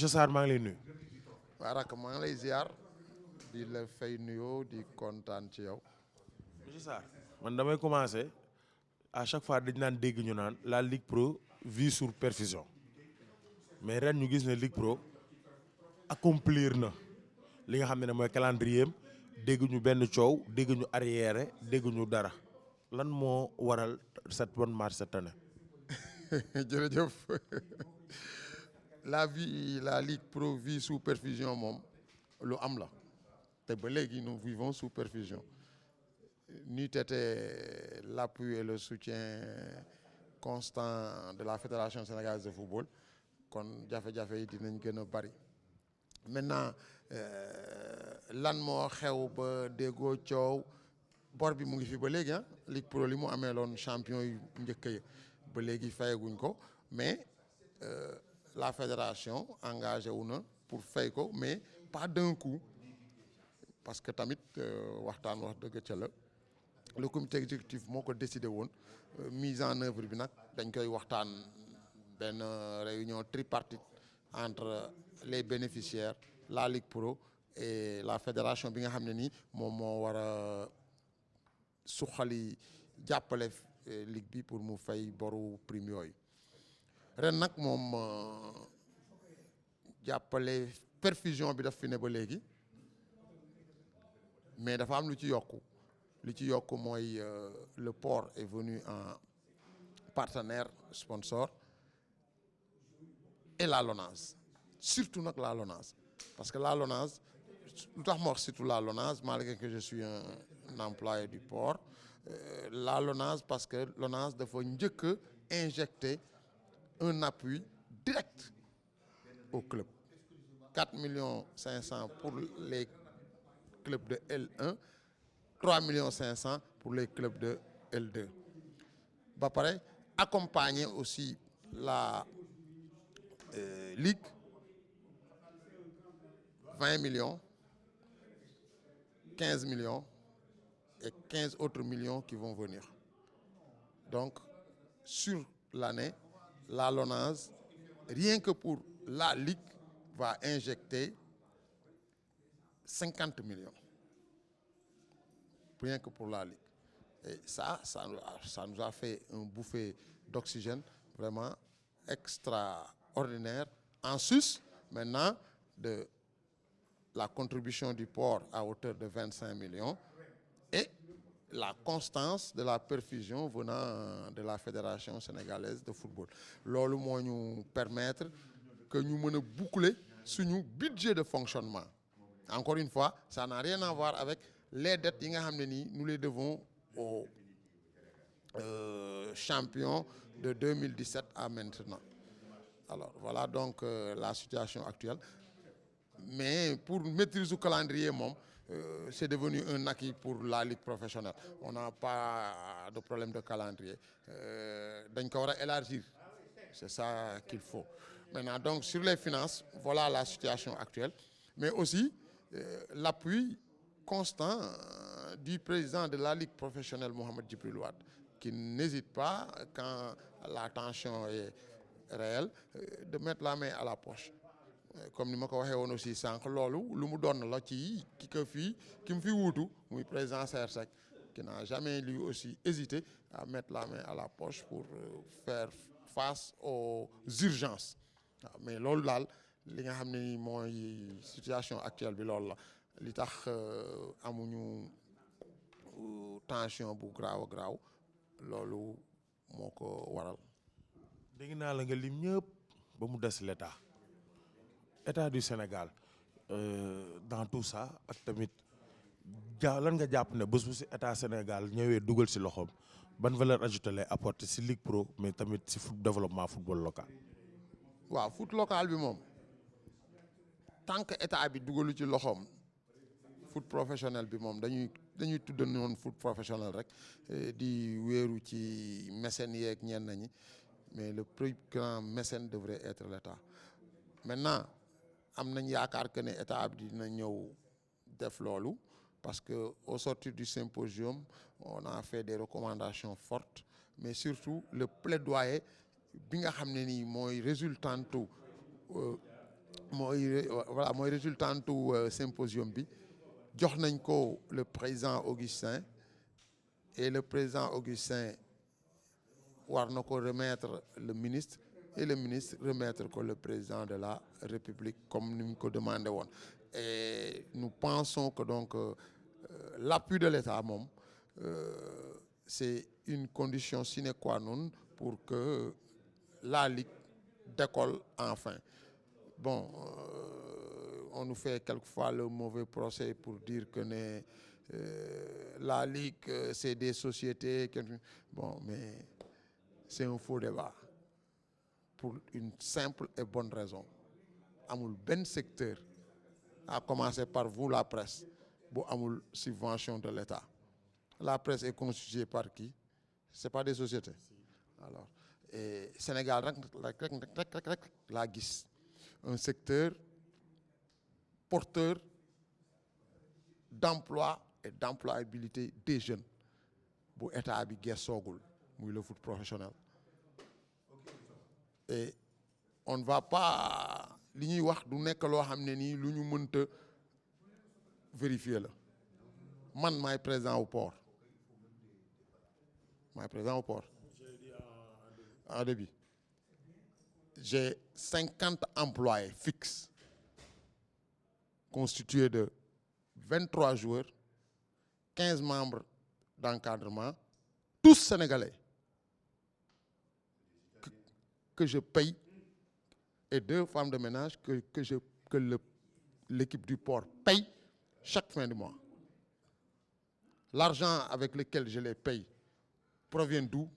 monsieur Sarr maa ngi lay nuyu. waaw rakk maa ngi lay ziar di la fay nuyoo di kontaan ci yow. monsieur Sarr man damay commencer à chaque fois dañ naan dégg ñu naan la Ligue Pro vit sur perfusion mais ren ñu gis ne Ligue Pro accomplir na li nga xam ne mooy calendrier am dégg ñu benn coow dégg ñu arrière dégg ñu dara lan moo waral cette bonne marche cette année. jërëjëf la Ligue Pro vit sous perfusion moom lu am la te ba léegi nous vivons sous perfusion n'eût été l'appui et le soutien constant de la Fédération sénégalaise de football kon jafe-jafe yi dinañ gën a bari maintenant lan moo xew ba déggoo coow bor bi mu ngi fi ba léegi Ligue Pro li mu amee loon champion yu njëkk yi ba léegi fayaguñ ko mais la fédération engagé wu na pour fay ko mais pas d'un coup parce que tamit waxtaan wax dëgg ca la le comité exécutif moo ko décidé woon mise en œuvre bi nag dañ koy waxtaan benn réunion tripartite entre les bénéficiaires la Ligue Pro et la fédération bi nga xam ne nii moom moo war a suqali jàppale ligue bi pour mu fay boru prime yooyu ren nag moom jàppale perfusion bi daf fi ne ba léegi mais dafa am lu ci yokku mooy le port est venu en partenaire sponsor et la LONASE surtout nag la LONASE parce que la LONASE lu tax ma wax surtout la LONASE malgré que je suis un employé du port la LONASE parce que LONASE dafa njëkk a injecter un appui direct au club 4,5 millions pour les clubs de L1 3,5 millions pour les clubs de L2 ba pare accompagner aussi la ligue 20 millions 15 millions et 15 autres millions qui vont venir donc sur l'année la LONASE rien que pour la ligue va injecter 50 millions rien que pour la ligue et ça nous a fait un bouffée d'oxygène vraiment extraordinaire en sus maintenant de la contribution du port à hauteur de 25 millions et la constance de la perfusion venant de la Fédération sénégalaise de football loolu moo ñu permettre que ñu mën a boucler suñu budget de fonctionnement encore une fois ça n'a rien à voir avec les dettes yi nga xam ne nii nous les devons aux champions de 2017 à maintenant alors voilà donc la situation actuelle mais pour maîtrise du calendrier moom c'est devenu un acquis pour la ligue professionnelle on n'a pas de problème de calendrier dañ ko war a élargir c'est ça qu'il faut maintenant donc sur les finances voilà la situation actuelle mais aussi l'appui constant du président de la ligue professionnelle Mohamed Djibril Wade qui n'hésite pas quand la tension est réelle de mettre la main à la poche comme ni ma ko waxee woon aussi sànq loolu lu mu doon la ci ki mu fi wuutu muy président Saër Seck qui n'a jamais lui aussi hésité à mettre la main à la poche pour faire face aux urgences waaw mais loolu daal li nga xam ne ni mooy situation actuelle bi loolu la li tax amuñu tension bu graaw loolu moo ko waral. dégg naa la nga lim ñëpp ba mu des état du Sénégal dans tout ça ak tamit lan nga jàpp ne bés bu si état Sénégal ñëwee dugal si loxoom ban valeur ajoutée lay apporter si Ligue Pro mais tamit si développement football local. waaw foot local bi moom tant que état bi dugalu ci loxoom foot professionnel bi moom dañuy tudd noonu foot professionnel rek di wéeru ci mécènes yeeg ñenn ñi mais le plus grand mécène devrait être l'état maintenant am nañ yaakaar que ne état bi dina ñëw def loolu parce que au sortir du symposium on a fait des recommandations fortes mais surtout le plaidoyer bi nga xam ne nii mooy résultante voilà mooy résultante symposium bi jox nañ ko le président Augustin et le président Augustin war na ko remettre le ministre et le ministre remettre ko le président de la République comme ni ñu ko demandé woon et nous pensons que donc l'appui de l'État moom c'est une condition sine qua non pour que la Ligue décolle enfin. Bon, on nous fait quelquefois le mauvais procès pour dire que la Ligue, c'est des sociétés. Bon, mais c'est un faux débat. Pour une simple et bonne raison. Amul ben secteur, à commencer par vous, la presse, bu amul subvention de l'État. La presse est constituée par qui? C'est pas des sociétés. Alors, et Sénégal rek la gis. Un secteur porteur d'emploi et d'employabilité des jeunes bu état bi gessoogul muy le foot professionnel et on ne va pas li ñuy wax du nekk loo xam ne nii lu ñu mënta vérifier la man maay président au port en début j'ai 50 employés fixes constitués de 23 joueurs, 15 membres d'encadrement, tous sénégalais, que je paye, et 2 femmes de ménage que l'équipe du port paye chaque fin du mois. L'argent avec lequel je les paye provient d'où?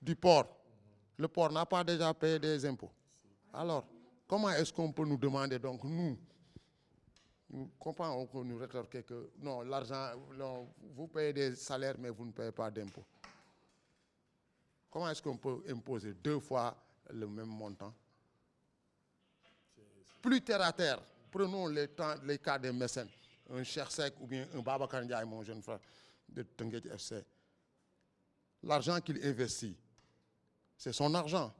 Du port. Le port n'a pas déjà payé des impôts. Alors, comment est-ce qu'on peut nous demander donc, nous comprenons qu'on nous rétorque que non, l'argent, non, vous payez des salaires mais vous ne payez pas d'impôts. Comment est-ce qu'on peut imposer 2 fois le même montant? Plus terre à terre, prenons les cas des mécènes. Un Cheikh Seck ou bien un Babacar Ndiaye, mon jeune frère de Teungueth FC. L'argent qu'il investit, c'est son argent.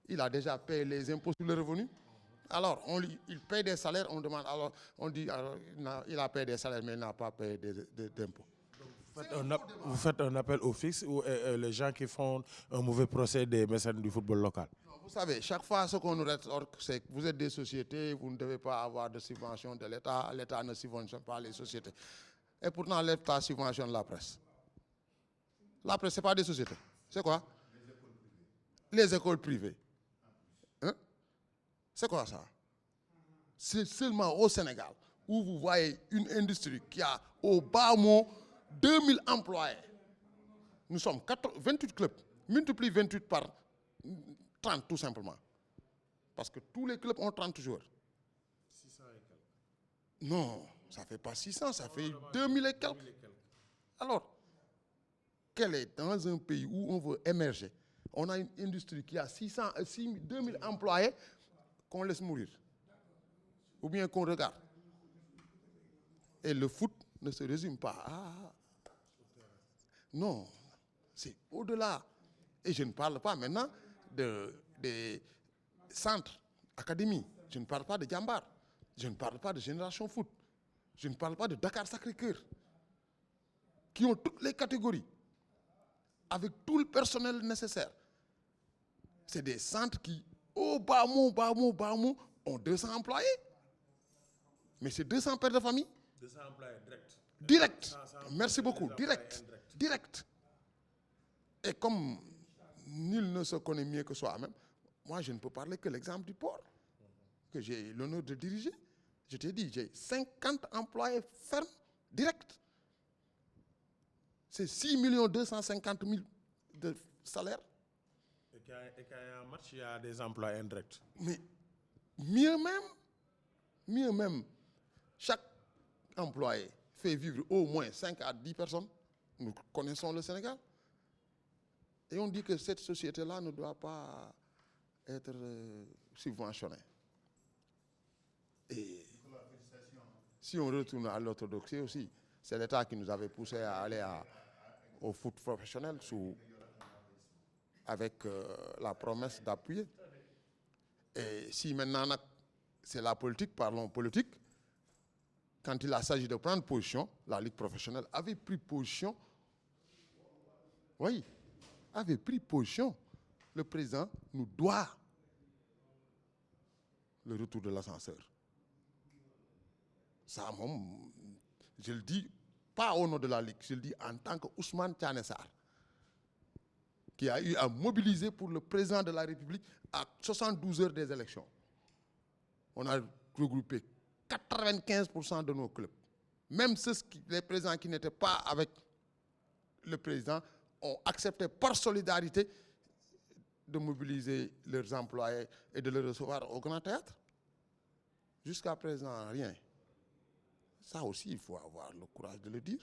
Il a déjà payé les impôts sur le revenu. Alors, il paye des salaires, on demande, alors, on dit, alors, il a payé des salaires, mais il n'a pas payé d'impôts. Vous faites un appel au fixe ou les gens qui font un mauvais procès des mécènes du football local? Non, vous savez, chaque fois, ce qu'on nous rétorque, c'est que vous êtes des sociétés, vous ne devez pas avoir de subvention de l'État, l'État ne subventionne pas les sociétés. Et pourtant, l'État subventionne la presse. La presse, ce n'est pas des sociétés. C'est quoi? Les écoles privées. Hein? C'est quoi ça? C'est seulement au Sénégal où vous voyez une industrie qui a au bas mot 2000 employés. Nous sommes 28 clubs. Multiplie 28 par 30 tout simplement. Parce que tous les clubs ont 30 joueurs. 600 et quelques. Non, ça ne fait pas 600, ça fait 2000 et quelques. Alors, quel est dans un pays où on veut émerger? On a une industrie qui a 2000 employés qu'on laisse mourir. Ou bien qu'on regarde. Et le foot ne se résume pas à... Non, c'est au-delà. Et je ne parle pas maintenant des centres, académies. Je ne parle pas de Djambar. Je ne parle pas de Génération Foot. Je ne parle pas de Dakar Sacré-Cœur. Qui ont toutes les catégories. Avec tout le personnel nécessaire. C'est des centres qui, au bas mot, ont 200 employés. Mais c'est 200 pères de famille. 200 employés directs. Direct. Merci beaucoup. Direct. Et comme nul ne se connaît mieux que soi-même, moi je ne peux parler que l'exemple du port, que j'ai l'honneur de diriger. Je t'ai dit, j'ai 50 employés fermes, directs. C'est 6 250 000 de salaire. Et quand il y a un match, il y a des emplois indirects. Mais mieux même, chaque employé fait vivre au moins 5 à 10 personnes. Nous connaissons le Sénégal. Et on dit que cette société-là ne doit pas être subventionnée. Et si on retourne à l'orthodoxie aussi, c'est l'État qui nous avait poussé à aller au foot professionnel avec la promesse d'appuyer. Et si maintenant, c'est la politique, parlons politique. Quand il a s'agit de prendre position, la Ligue professionnelle avait pris position. Oui, avait pris position. Le président nous doit le retour de l'ascenseur. Ça, je le dis pas au nom de la Ligue, je le dis en tant que Ousmane Thiané Sarr, qui a eu à mobiliser pour le président de la République à 72 heures des élections. On a regroupé 95% de nos clubs. Même les présidents qui n'étaient pas avec le président ont accepté par solidarité de mobiliser leurs employés et de les recevoir au Grand Théâtre. Jusqu'à présent, rien. Ça aussi, il faut avoir le courage de le dire.